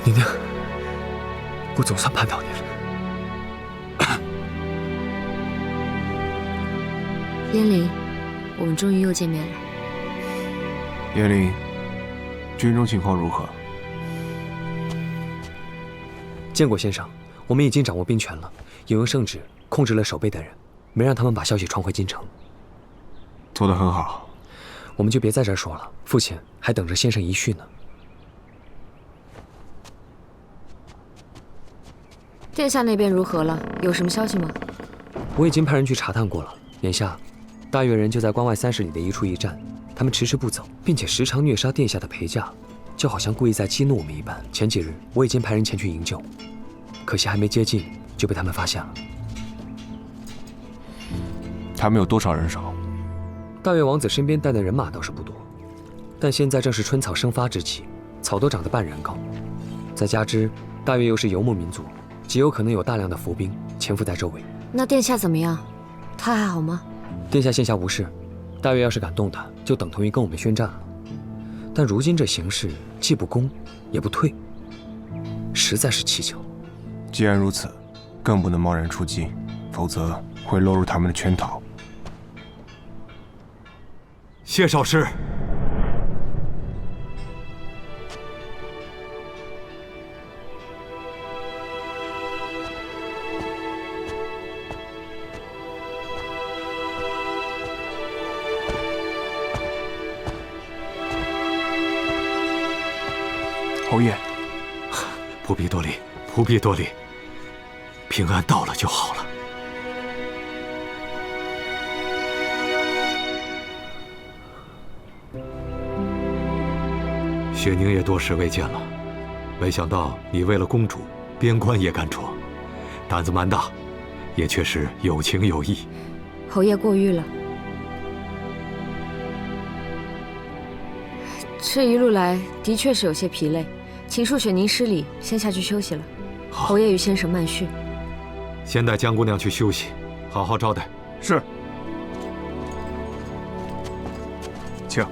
娘娘，我总算盼到你了。燕翎，我们终于又见面了。燕翎，军中情况如何？见过先生，我们已经掌握兵权了，引用圣旨控制了守备等人，没让他们把消息传回京城。做得很好。我们就别在这儿说了，父亲还等着先生遗训呢。殿下那边如何了？有什么消息吗？我已经派人去查探过了，眼下大越人就在关外30里的一处驿站，他们迟迟不走，并且时常虐杀殿下的陪嫁，就好像故意在激怒我们一般。前几日我已经派人前去营救，可惜还没接近就被他们发现了。他们有多少人手？大越王子身边带的人马倒是不多，但现在正是春草生发之期，草都长得半人高，再加之大越又是游牧民族，极有可能有大量的伏兵潜伏在周围。那殿下怎么样？他还好吗？殿下现下无事，大越要是敢动他，就等同于跟我们宣战了。但如今这形势，既不攻也不退，实在是蹊跷。既然如此，更不能贸然出击，否则会落入他们的圈套。谢少师，侯爷，不必多礼，不必多礼，平安到了就好了。雪宁也多时未见了，没想到你为了公主，边关也敢闯，胆子蛮大，也确实有情有义。侯爷过誉了。这一路来的确是有些疲累，请恕雪宁失礼，先下去休息了。侯爷与先生慢叙。先带江姑娘去休息，好好招待。是。请。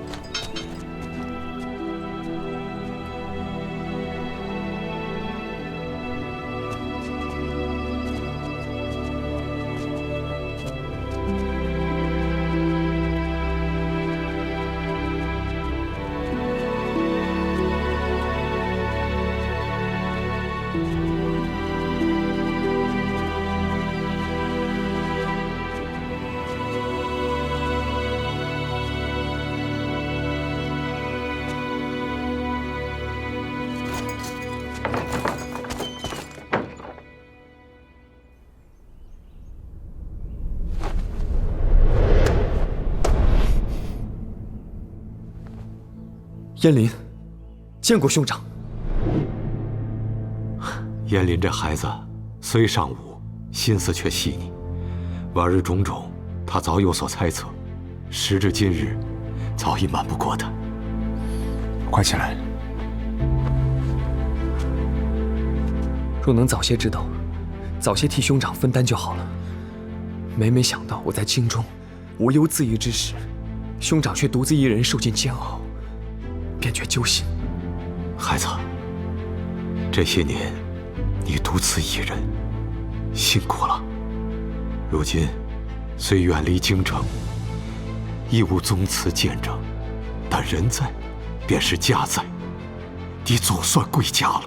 燕翎，见过兄长。燕翎这孩子虽尚武，心思却细腻，往日种种，他早有所猜测，时至今日，早已瞒不过他。快起来！若能早些知道，早些替兄长分担就好了。每每想到我在京中无忧自逸之时，兄长却独自一人受尽煎熬，便觉揪心。孩子，这些年你独自一人，辛苦了。如今虽远离京城，亦无宗祠见证，但人在，便是家在，你总算归家了。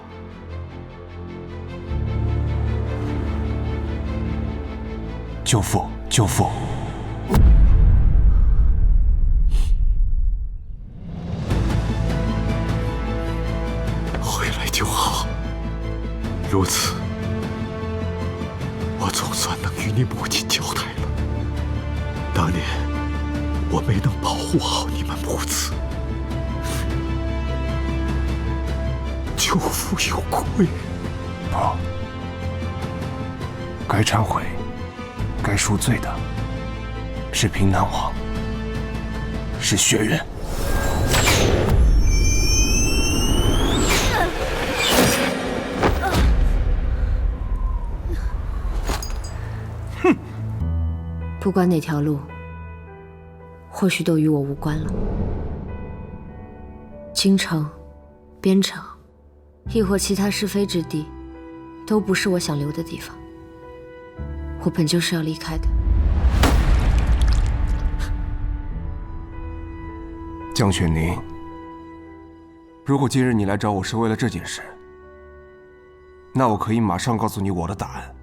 舅父，舅父。回来就好。如此，我总算能与你母亲交代了。当年我没能保护好你们母子，舅父有愧。不，该忏悔、该赎罪的是平南王，是血渊。不管哪条路，或许都与我无关了。京城、边城，亦或其他是非之地，都不是我想留的地方。我本就是要离开的。江雪宁，如果今日你来找我是为了这件事，那我可以马上告诉你我的答案。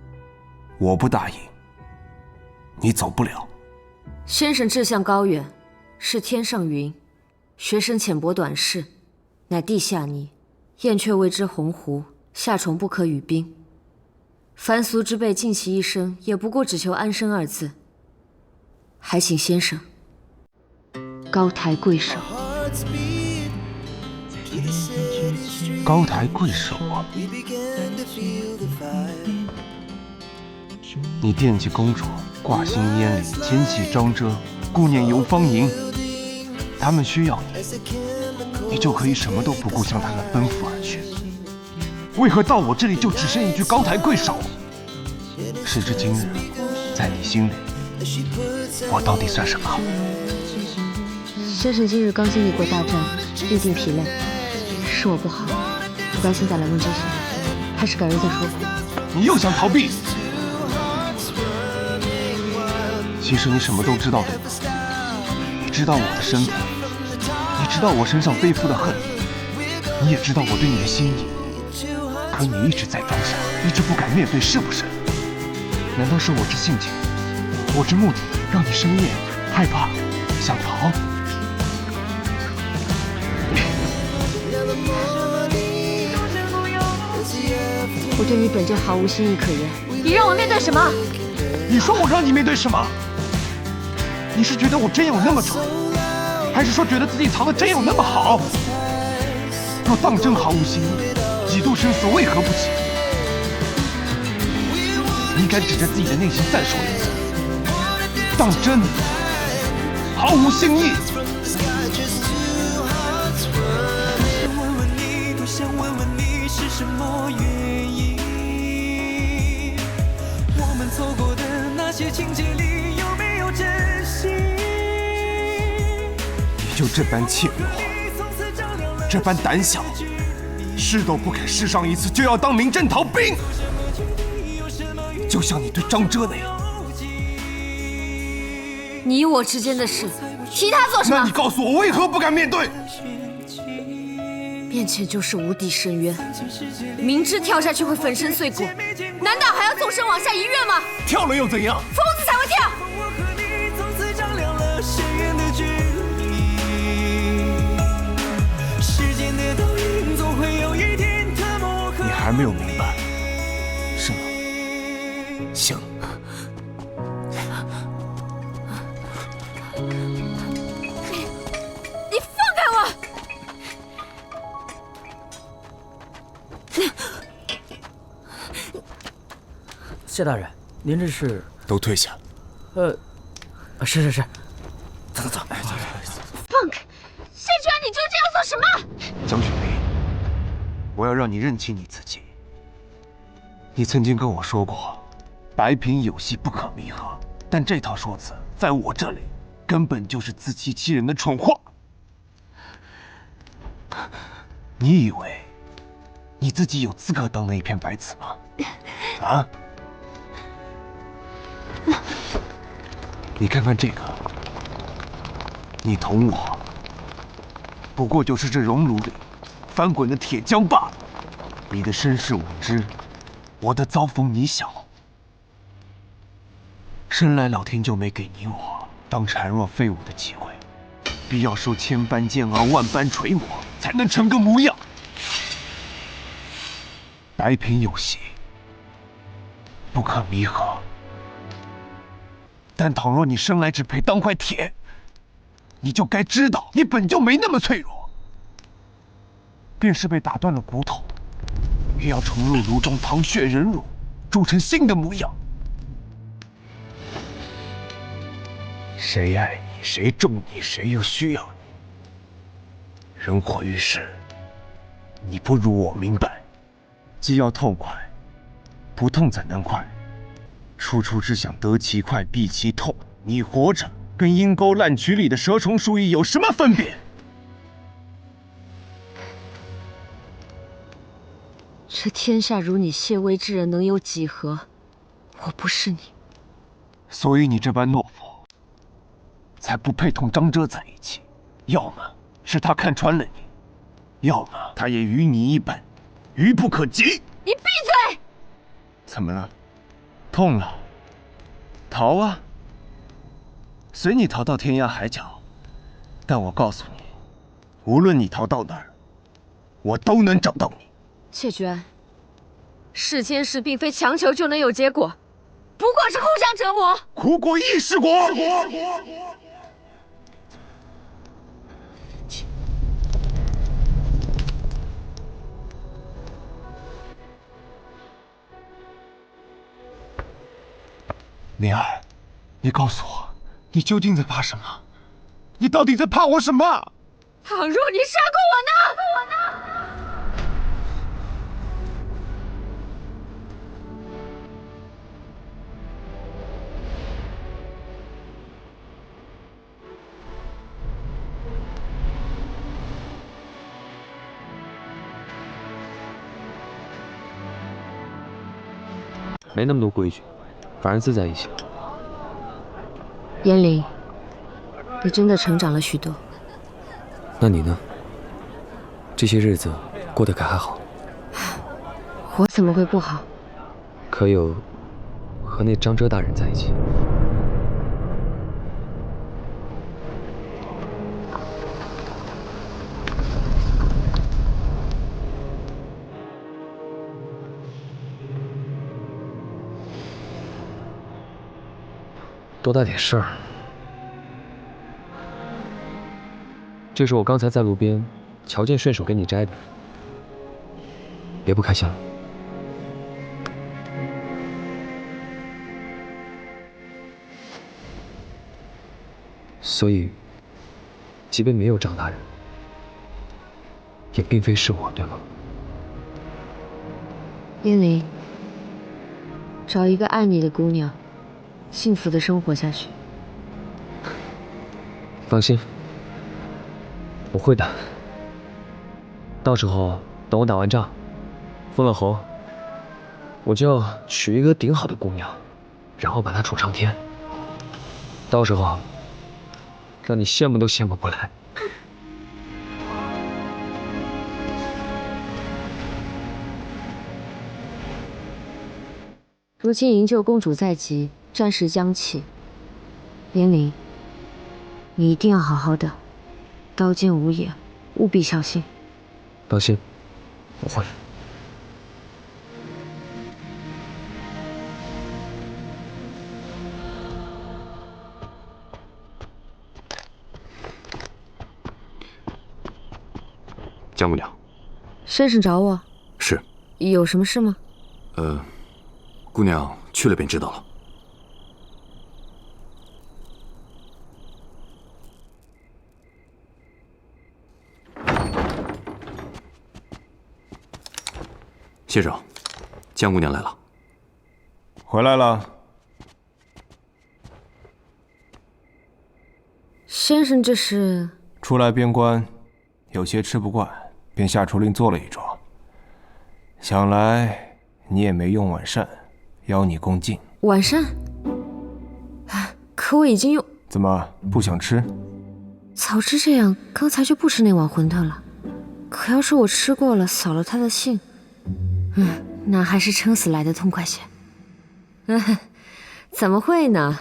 我不答应，你走不了。先生志向高远，是天上云；学生浅薄短视，乃地下泥。燕雀谓之鸿鹄，夏虫不可语冰。凡俗之辈尽其一生，也不过只求安生二字。还请先生高抬贵手。高抬贵手啊！你惦记公主，挂心烟里，牵系张遮，顾念游芳吟。他们需要你，你就可以什么都不顾向他们奔赴而去。为何到我这里就只剩一句高抬贵手？时至今日，在你心里，我到底算什么？先生今日刚经历过大战，必定疲累，是我不好，不该现在来问这些，还是改日再说吧。你又想逃避？其实你什么都知道对吧？你知道我的身份，你知道我身上背负的恨，你也知道我对你的心意。可你一直在装傻，一直不敢面对，是不是？难道是我之性情，我之目的，让你深夜害怕，想逃？我对你本就毫无心意可言，你让我面对什么？你说我让你面对什么？你是觉得我真有那么蠢，还是说觉得自己藏的真有那么好？若当真毫无心意，几度生死为何不起？你敢指着自己的内心再说一次？当真毫无心意？问问你，多想问问你是什么原因？我们错过的那些情节里有没有真心？你就这般怯懦，这般胆小，试都不肯试上一次，就要当明侦逃兵，就像你对张遮那样。你我之间的事，提他做什么？那你告诉我，为何不敢面对？面前就是无底深渊，明知跳下去会粉身碎骨，难道还要纵身往下一跃吗？跳了又怎样？疯子才会跳！我和你从此丈量了深远的距离，时间的倒影总会有一天它磨合。你还没有明白，是吗？行。你放开我！谢大人，您这是？都退下。是。走。放开！谢全，你究竟要做什么？江雪玲，我要让你认清你自己。你曾经跟我说过，白贫有戏不可弥合，但这套说辞在我这里根本就是自欺欺人的蠢话。你以为你自己有资格当那一片白纸吗？啊？你看看这个，你同我不过就是这熔炉里翻滚的铁浆罢了。你的身世我知，我的遭逢你晓。生来老天就没给你我当孱弱废物的机会，必要受千般煎熬，万般锤磨，才能成个模样。白贫有戏，不可弥合。但倘若你生来只配当块铁，你就该知道，你本就没那么脆弱。便是被打断了骨头，也要重入炉中淌血忍辱，铸成新的模样。谁爱你，谁重你，谁又需要你？人活于世，你不如我明白，既要痛快，不痛怎能快？处处只想得其快，避其痛。你活着跟阴沟烂渠里的蛇虫鼠蚁有什么分别？这天下如你谢微之人能有几何？我不是你，所以你这般懦夫，才不配同张遮在一起。要么是他看穿了你，要么他也与你一般，愚不可及。你闭嘴！怎么了？痛了？逃啊！随你逃到天涯海角，但我告诉你，无论你逃到哪儿，我都能找到你。谢娟，世间事并非强求就能有结果，不过是互相折磨。苦果亦是果。灵儿，你告诉我，你究竟在怕什么？你到底在怕我什么？倘若你杀过我呢？没那么多规矩，反而自在一些。燕玲，你真的成长了许多。那你呢？这些日子过得可还好？我怎么会不好？可有和那张遮大人在一起？多大点事儿？这是我刚才在路边瞧见，顺手给你摘的，别不开心了。所以，即便没有张大人，也并非是我，对吗？燕玲，找一个爱你的姑娘，幸福的生活下去。放心，我会的。到时候等我打完仗，封了侯，我就娶一个顶好的姑娘，然后把她宠上天。到时候让你羡慕都羡慕不来。如今营救公主在即，战事将起。燕玲，你一定要好好的，刀剑无眼，务必小心。放心，我会。江姑娘，先生找我，是有什么事吗？姑娘去了便知道了。先生，江姑娘来了。回来了。先生，这是？初来边关，有些吃不惯，便下厨令做了一桩。想来你也没用晚膳，邀你共进。晚膳？可我已经用。怎么不想吃？早知这样，刚才就不吃那碗馄饨了。可要是我吃过了，扫了他的兴，那还是撑死来的痛快些。怎么会呢？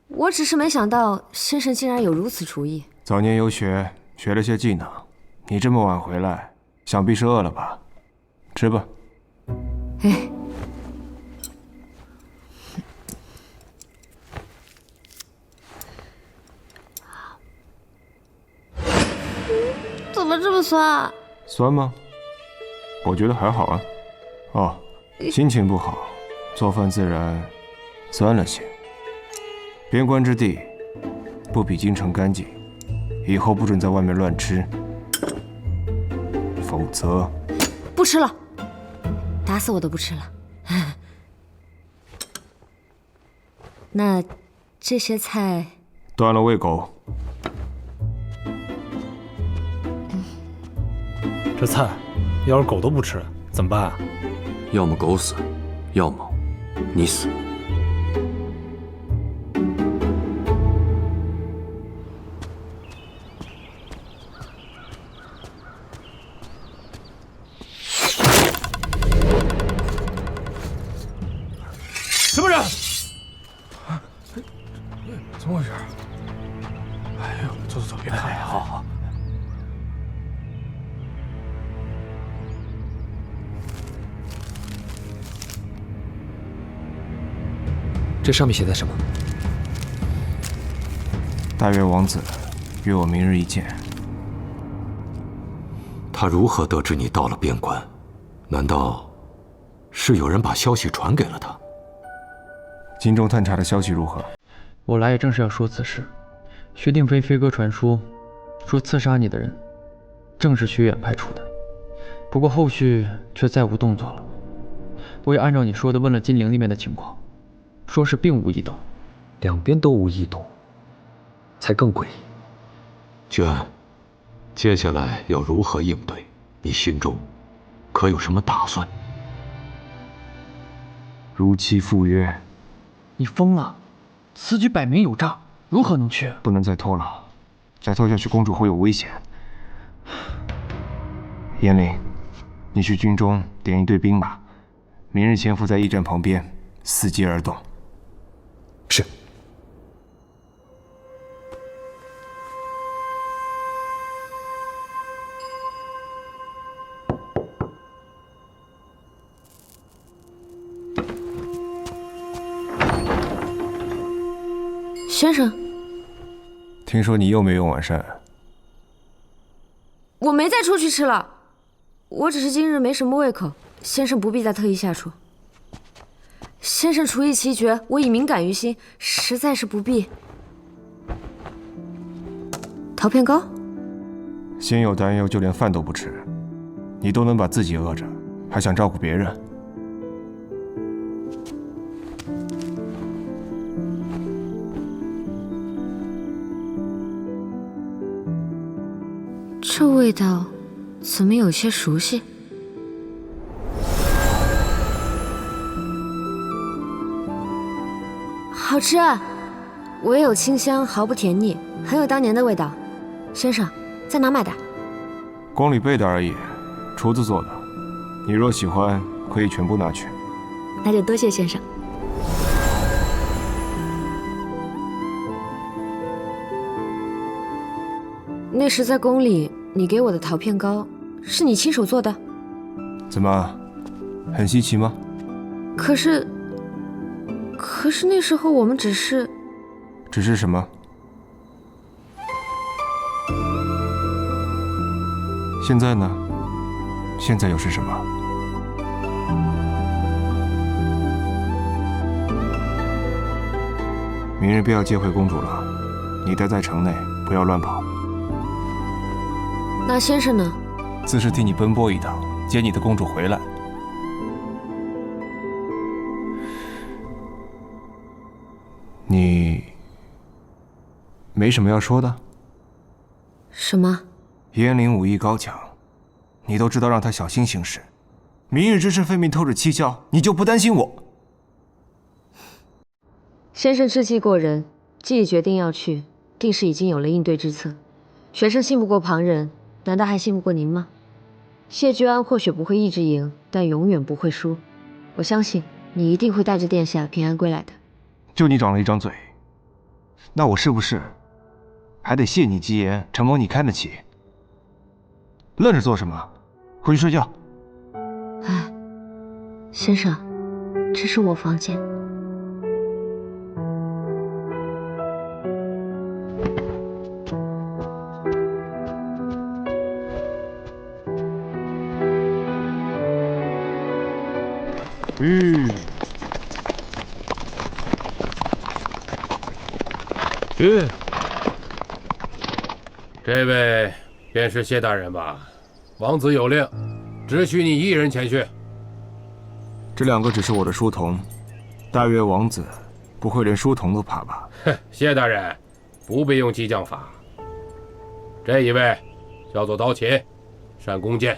我只是没想到先生竟然有如此主意。早年游学，学了些技能，你这么晚回来，想必是饿了吧？吃吧。哎，怎么这么酸？酸吗？我觉得还好啊。哦，心情不好，做饭自然酸了些。边关之地不比京城干净，以后不准在外面乱吃，否则不吃了，打死我都不吃了。那这些菜断了喂狗。这菜要是狗都不吃，怎么办啊？要么狗死，要么你死。什么人？怎么回事？哎呦，走走走，别看了。好好。这上面写的什么？大越王子约我明日一见。他如何得知你到了边关？难道是有人把消息传给了他？京中探查的消息如何？我来也正是要说此事。薛定飞飞鸽传书，说刺杀你的人正是薛远派出的，不过后续却再无动作了。我也按照你说的问了金陵那边的情况，说是并无异动。两边都无异动，才更诡异。娟，接下来要如何应对？你心中可有什么打算？如期赴约。你疯了！此举摆明有诈，如何能去？不能再拖了，再拖下去公主会有危险。燕翎，你去军中点一队兵马，明日潜伏在驿站旁边，伺机而动。是。先生，听说你又没用晚膳。我没再出去吃了，我只是今日没什么胃口，先生不必再特意下厨。先生厨艺奇绝，我已敏感于心，实在是不必。桃片糕，心有担忧，就连饭都不吃，你都能把自己饿着，还想照顾别人？这味道怎么有些熟悉？好吃，唯有清香，毫不甜腻，很有当年的味道。先生，在哪买的？宫里备的而已，厨子做的。你若喜欢，可以全部拿去。那就多谢先生。那时在宫里，你给我的桃片糕，是你亲手做的？怎么，很稀奇吗？可是那时候我们只是什么？现在呢？现在又是什么？明日便要接回公主了，你待在城内，不要乱跑。那先生呢？自是替你奔波一趟，接你的公主回来。你没什么要说的？什么？燕翎武艺高强，你都知道让她小心行事。明日之事费命透着蹊跷，你就不担心我？先生志气过人，既已决定要去，定是已经有了应对之策。学生信不过旁人，难道还信不过您吗？谢居安或许不会一直赢，但永远不会输。我相信你一定会带着殿下平安归来的。就你长了一张嘴，那我是不是还得谢你吉言，承蒙你看得起？愣着做什么？回去睡觉。哎，先生，这是我房间。这位便是谢大人吧？王子有令，只许你一人前去。这两个只是我的书童，大越王子不会连书童都怕吧？哼，谢大人，不必用激将法。这一位叫做刀琴，善弓箭；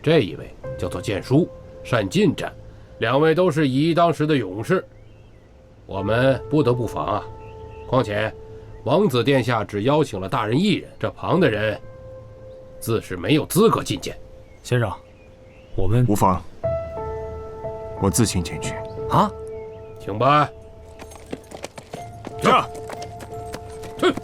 这一位叫做剑书，善近战，两位都是以一当十的勇士，我们不得不防啊。况且，王子殿下只邀请了大人一人，这旁的人自是没有资格觐见。先生，我们无妨，我自行前去。啊，请吧。是。去。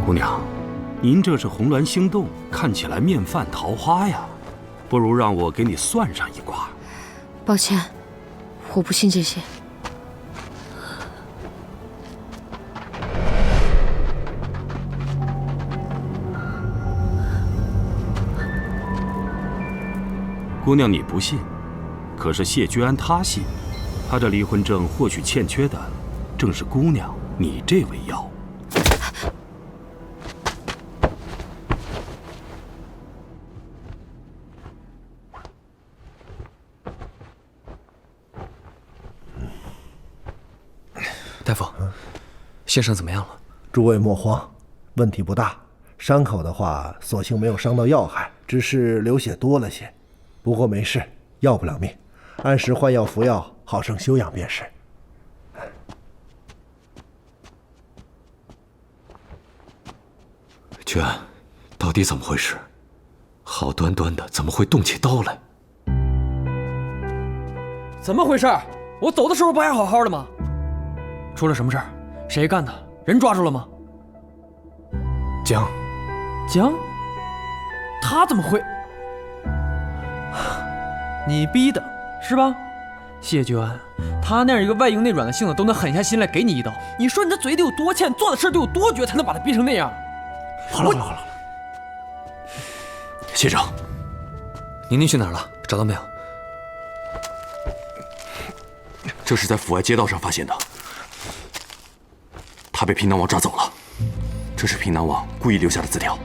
姑娘，您这是红鸾星动，看起来面泛桃花呀，不如让我给你算上一卦。抱歉，我不信这些。姑娘你不信，可是谢居安他信，他这离婚证或许欠缺的，正是姑娘你这味药。大夫，先生怎么样了？诸位莫慌，问题不大。伤口的话，所幸没有伤到要害，只是流血多了些。不过没事，要不了命，按时换药服药，好生休养便是。居安，到底怎么回事？好端端的，怎么会动起刀来？怎么回事？我走的时候不还好好的吗？出了什么事儿？谁干的？人抓住了吗？江，他怎么会？你逼的是吧？谢居安，他那样一个外硬内软的性子都能狠下心来给你一刀，你说你这嘴得有多欠，做的事得有多绝，才能把他逼成那样？好了，谢长，宁宁去哪儿了？找到没有？这是在府外街道上发现的。他被平南王抓走了，这是平南王故意留下的字条。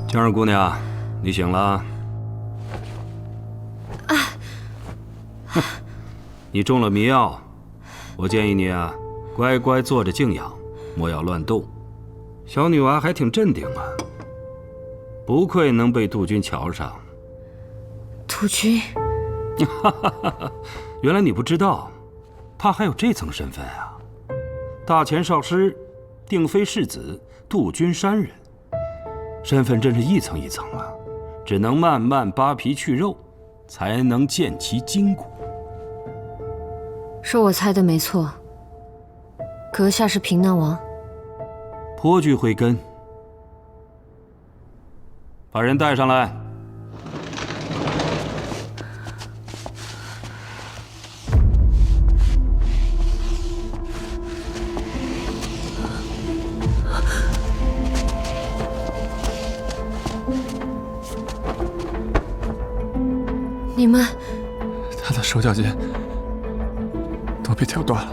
江儿姑娘，你醒了。你中了迷药，我建议你啊，乖乖坐着静养，莫要乱动。小女娃还挺镇定啊，不愧能被杜君瞧上。杜君，原来你不知道，他还有这层身份啊！大前少师，定妃世子，杜君山人。身份真是一层一层啊，只能慢慢扒皮去肉，才能见其筋骨。是我猜的没错，阁下是平南王。颇具慧根，把人带上来。你们，他的手脚筋都被挑断了。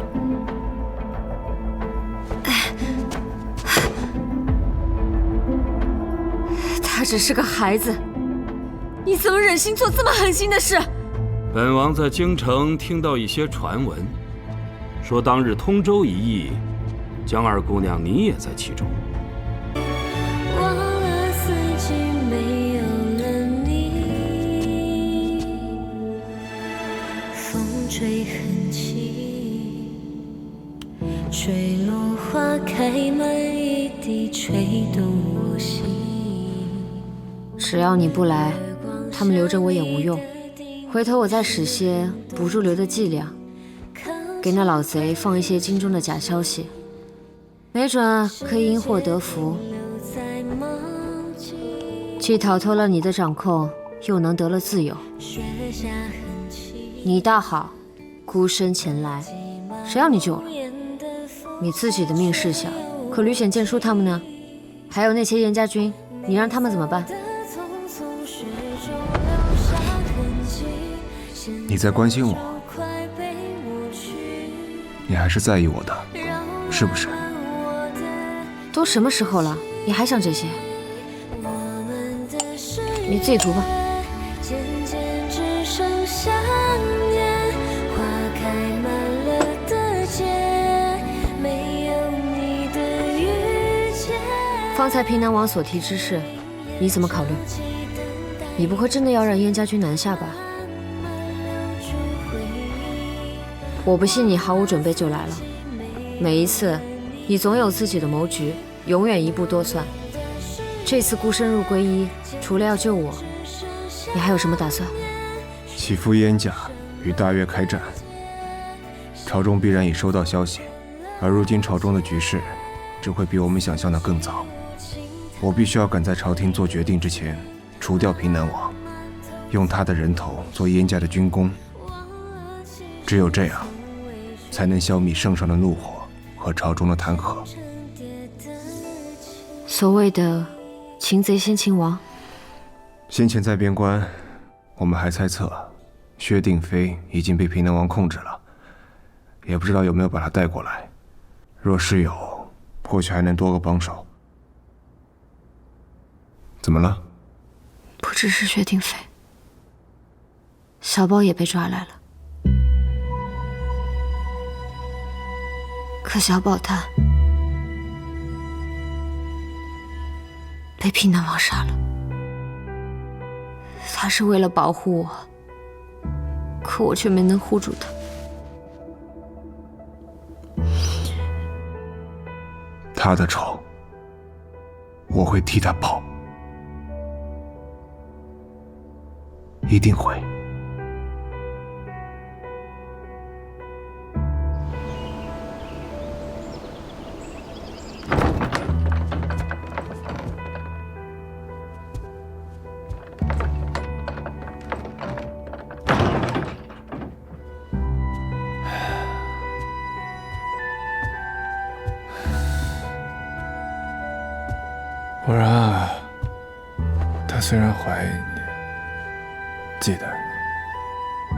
他只是个孩子，你怎么忍心做这么狠心的事？本王在京城听到一些传闻，说当日通州一役，江二姑娘你也在其中。我水痕迹，坠落花开满一地，吹动我心。只要你不来，他们留着我也无用。回头我再使些不入流的伎俩，给那老贼放一些京中的假消息，没准可以因祸得福，既逃脱了你的掌控，又能得了自由。你大好，孤身前来，谁要你救了？你自己的命是小，可吕显剑书他们呢？还有那些燕家军，你让他们怎么办？你在关心我，你还是在意我的，是不是？都什么时候了，你还想这些？你自己读吧。渐渐只剩想念，花开满了的街，没有你的遇见。方才平南王所提之事，你怎么考虑？你不会真的要让燕家军南下吧？我不信你毫无准备就来了。每一次，你总有自己的谋局，永远一步多算。这次孤身入皈依，除了要救我，你还有什么打算？起复燕家与大越开战，朝中必然已收到消息，而如今朝中的局势只会比我们想象的更糟。我必须要赶在朝廷做决定之前除掉平南王，用他的人头做燕家的军功。只有这样，才能消弭圣上的怒火和朝中的弹劾。所谓的擒贼先擒王，先前在边关，我们还猜测薛定飞已经被平南王控制了，也不知道有没有把他带过来。若是有，或许还能多个帮手。怎么了？不只是薛定飞，小宝也被抓来了。可小宝他被平南王杀了，他是为了保护我，可我却没能护住他。他的仇，我会替他报，一定会。果然啊，他虽然怀疑你，记得你，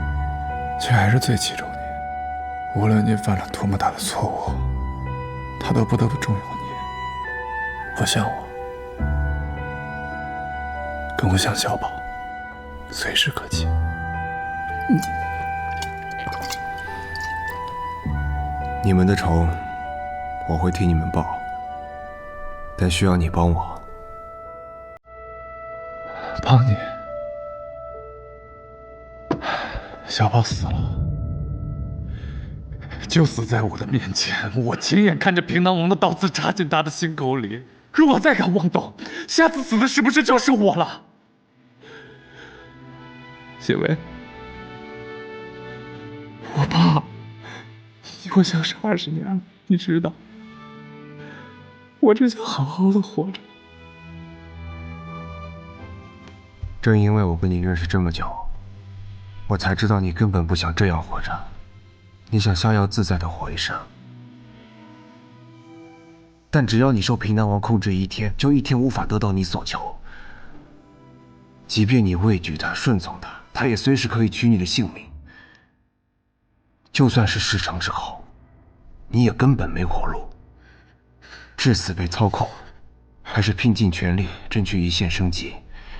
却还是最器重你。无论你犯了多么大的错误，他都不得不重用你。不像我，更不像小宝，随时可弃。你们的仇，我会替你们报，但需要你帮我。帮你？小宝死了，就死在我的面前，我亲眼看着平南王的刀子插进他的心口里。如果再敢妄动，下次死的是不是就是我了？谢薇，我怕，你我相识20年了，你知道，我只想好好的活着。正因为我跟你认识这么久，我才知道你根本不想这样活着，你想逍遥自在的活一生。但只要你受平南王控制一天，就一天无法得到你所求。即便你畏惧他、顺从他，他也随时可以取你的性命。就算是事成之后，你也根本没活路。至死被操控，还是拼尽全力争取一线生机？